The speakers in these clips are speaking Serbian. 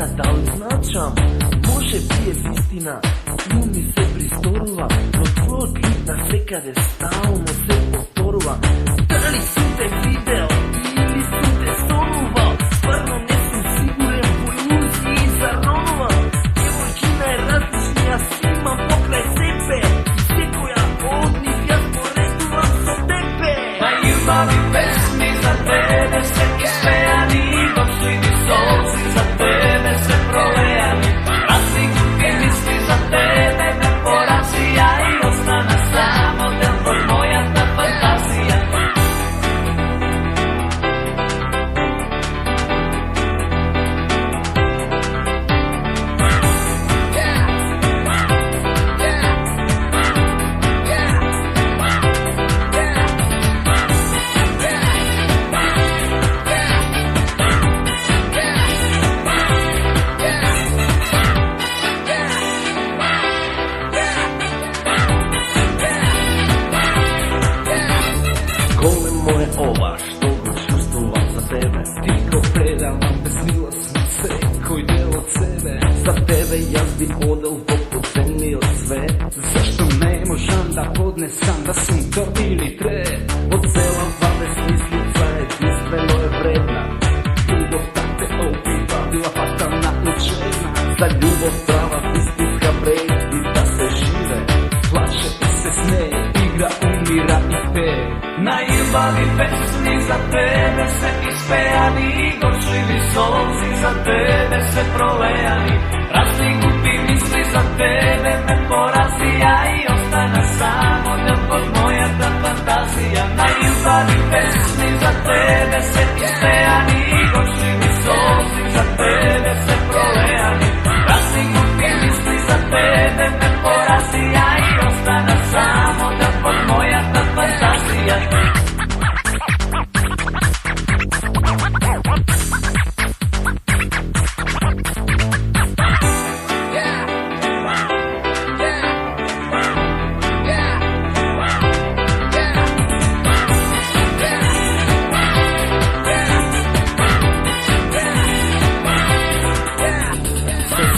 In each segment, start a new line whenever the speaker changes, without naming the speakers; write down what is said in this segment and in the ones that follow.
moja, da li značam? Može prije istina, tu mi se pristorува, no tvoj klip na sekade stalno se potorува. Da li su te video ili su te sonuvao? Stvarno ne sam siguren, po iluziji zaronuvam. Djevojčina je različnija, svima pokraj sebe, i sve koja od njih ja sporeduvam sa tebe.
Na ljubavi pesmi za tebe se ispejani, dok su i solci za tebe se prolejani. Razlikuti misli za tebe me porazija i ostana samo tempo moja ta fantazija.
Moje ova, što god čustovam za tebe, ti ko predavam bezmilo srce, koji del od sebe. Za tebe ja bi odel poput zemlji od sve.
Zašto ne možem da podnesam da sam to ili tre?
Od cela vade smislica jedinstveno je vredna. Ljubav tak te opiva,
bila fatalna učena.
za ljubav prava istinska vredi da se žive.
Plače i se smeje, igra, umira i peje.
Na ljubavi pesmi za tebe se ispejani, gorčivi solci za tebe se prolejani. Razlikuti misli za tebe me porazija i ostana samo ljubov moja ta fantazija. Na ljubavi pesmi za tebe se ispejani, gorčivi solci za tebe se prolejani. Razlikuti misli za tebe me porazija i ostana samo ljubov moja ta fantazija.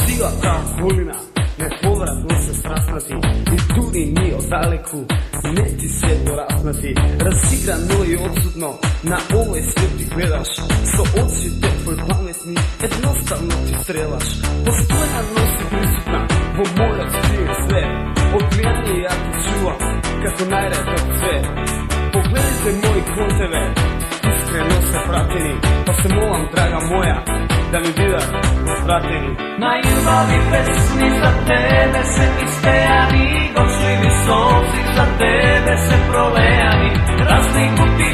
Sila ta volina, nepovratno se strasnati, i tu ni nije daleku, ne ti se dorasnati. Razigrano i odsudno, na ovaj svijet ti gledaš, so odsvite tvoj pametni, jednostavno ti strelaš. Postojano si prisutna, bo moraš čijek sve, odgledanje ja ti čuvam, kako najreda sve. Pogledajte moji konteve, iskreno se prateni, pa se molam, draga moja, da mi bidaš prateni.
Na ljubavi pesmi za tebe se ispejani, gorčivi solci za tebe se prolejani. Razlikuti